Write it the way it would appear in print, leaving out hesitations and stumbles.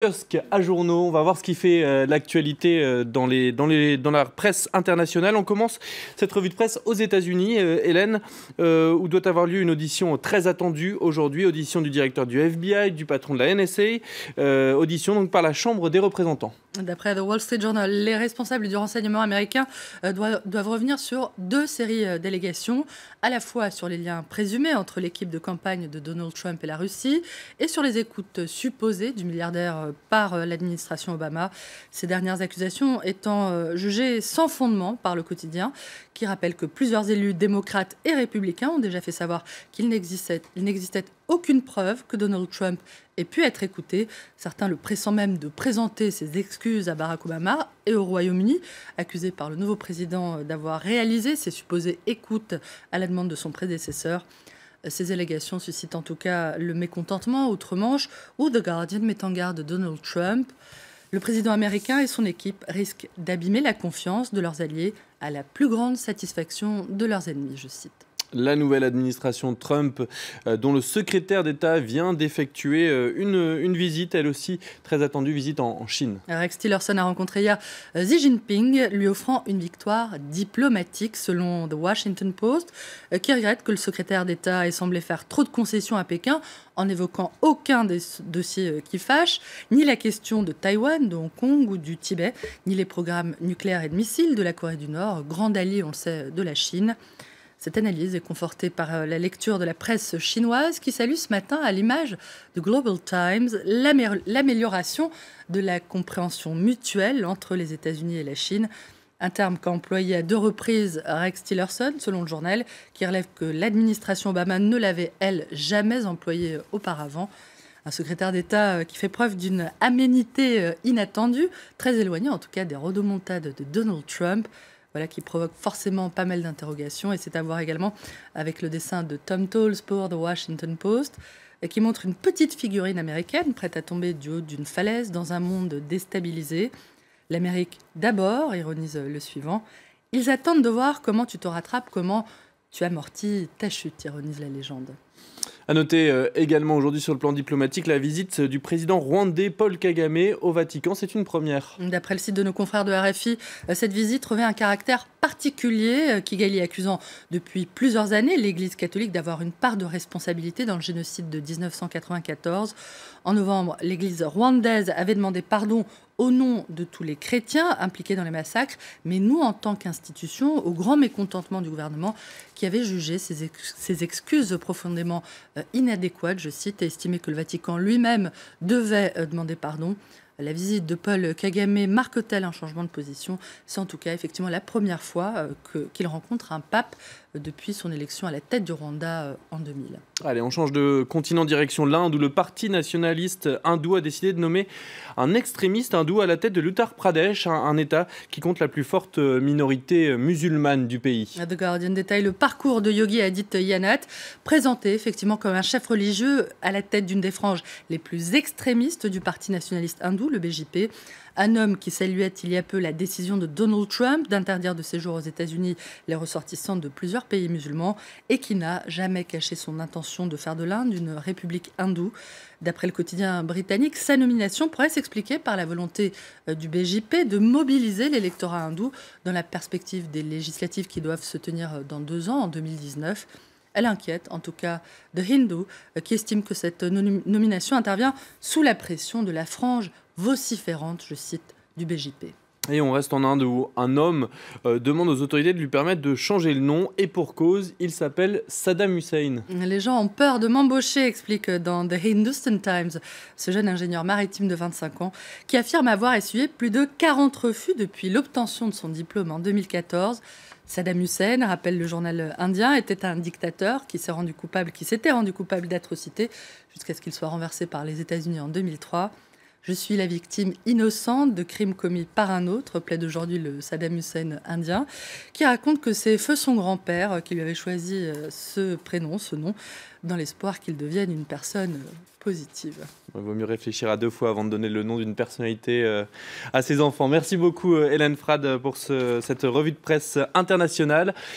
Kiosque à journaux, on va voir ce qui fait l'actualité dans la presse internationale. On commence cette revue de presse aux États-Unis, Hélène, où doit avoir lieu une audition très attendue aujourd'hui, audition du directeur du FBI, du patron de la NSA, audition donc par la Chambre des représentants. D'après The Wall Street Journal, les responsables du renseignement américain doivent revenir sur deux séries d'allégations, à la fois sur les liens présumés entre l'équipe de campagne de Donald Trump et la Russie, et sur les écoutes supposées du milliardaire par l'administration Obama. Ces dernières accusations étant jugées sans fondement par le quotidien, qui rappelle que plusieurs élus démocrates et républicains ont déjà fait savoir qu'il n'existait aucune preuve que Donald Trump ait pu être écouté, certains le pressant même de présenter ses excuses à Barack Obama et au Royaume-Uni, accusé par le nouveau président d'avoir réalisé ces supposées écoutes à la demande de son prédécesseur. Ces allégations suscitent en tout cas le mécontentement outre-Manche, où The Guardian met en garde Donald Trump. Le président américain et son équipe risquent d'abîmer la confiance de leurs alliés à la plus grande satisfaction de leurs ennemis, je cite. La nouvelle administration Trump, dont le secrétaire d'État vient d'effectuer une visite, elle aussi très attendue, visite en Chine. Rex Tillerson a rencontré hier Xi Jinping, lui offrant une victoire diplomatique, selon The Washington Post, qui regrette que le secrétaire d'État ait semblé faire trop de concessions à Pékin, en n'évoquant aucun des dossiers qui fâchent, ni la question de Taïwan, de Hong Kong ou du Tibet, ni les programmes nucléaires et de missiles de la Corée du Nord, grand allié, on le sait, de la Chine. Cette analyse est confortée par la lecture de la presse chinoise qui salue ce matin, à l'image de Global Times, l'amélioration de la compréhension mutuelle entre les États-Unis et la Chine. Un terme qu'a employé à deux reprises Rex Tillerson, selon le journal, qui relève que l'administration Obama ne l'avait, elle, jamais employé auparavant. Un secrétaire d'État qui fait preuve d'une aménité inattendue, très éloignée en tout cas des rodomontades de Donald Trump. Voilà, qui provoque forcément pas mal d'interrogations. Et c'est à voir également avec le dessin de Tom Towles pour The Washington Post, qui montre une petite figurine américaine prête à tomber du haut d'une falaise dans un monde déstabilisé. L'Amérique d'abord, ironise le suivant. Ils attendent de voir comment tu te rattrapes, comment tu amortis ta chute, ironise la légende. À noter également aujourd'hui sur le plan diplomatique la visite du président rwandais Paul Kagame au Vatican. C'est une première. D'après le site de nos confrères de RFI, cette visite revêt un caractère particulier, Kigali accusant depuis plusieurs années l'Église catholique d'avoir une part de responsabilité dans le génocide de 1994. En novembre, l'Église rwandaise avait demandé pardon au nom de tous les chrétiens impliqués dans les massacres, mais nous, en tant qu'institution, au grand mécontentement du gouvernement, qui avait jugé ces excuses profondément inadéquates, je cite, et estimé que le Vatican lui-même devait demander pardon. La visite de Paul Kagame marque-t-elle un changement de position? C'est en tout cas effectivement la première fois qu'il rencontre un pape depuis son élection à la tête du Rwanda en 2000. Allez, on change de continent, direction l'Inde, où le parti nationaliste hindou a décidé de nommer un extrémiste hindou à la tête de l'Uttar Pradesh, un État qui compte la plus forte minorité musulmane du pays. The Guardian détaille le parcours de Yogi Adityanath, présenté effectivement comme un chef religieux à la tête d'une des franges les plus extrémistes du parti nationaliste hindou, le BJP. Un homme qui saluait il y a peu la décision de Donald Trump d'interdire de séjour aux États-Unis les ressortissants de plusieurs pays musulmans et qui n'a jamais caché son intention de faire de l'Inde une république hindoue. D'après le quotidien britannique, sa nomination pourrait s'expliquer par la volonté du BJP de mobiliser l'électorat hindou dans la perspective des législatives qui doivent se tenir dans 2 ans, en 2019. Elle inquiète en tout cas The Hindu, qui estime que cette nomination intervient sous la pression de la frange vociférante, je cite, du BJP. Et on reste en Inde où un homme demande aux autorités de lui permettre de changer le nom, et pour cause, il s'appelle Saddam Hussein. Les gens ont peur de m'embaucher, explique dans The Hindustan Times ce jeune ingénieur maritime de 25 ans qui affirme avoir essuyé plus de 40 refus depuis l'obtention de son diplôme en 2014. Saddam Hussein, rappelle le journal indien, était un dictateur qui s'était rendu coupable d'atrocités jusqu'à ce qu'il soit renversé par les États-Unis en 2003. Je suis la victime innocente de crimes commis par un autre, plaide aujourd'hui le Saddam Hussein indien, qui raconte que c'est feu son grand-père qui lui avait choisi ce prénom, ce nom, dans l'espoir qu'il devienne une personne positive. Il vaut mieux réfléchir à 2 fois avant de donner le nom d'une personnalité à ses enfants. Merci beaucoup Hélène Frade pour cette revue de presse internationale.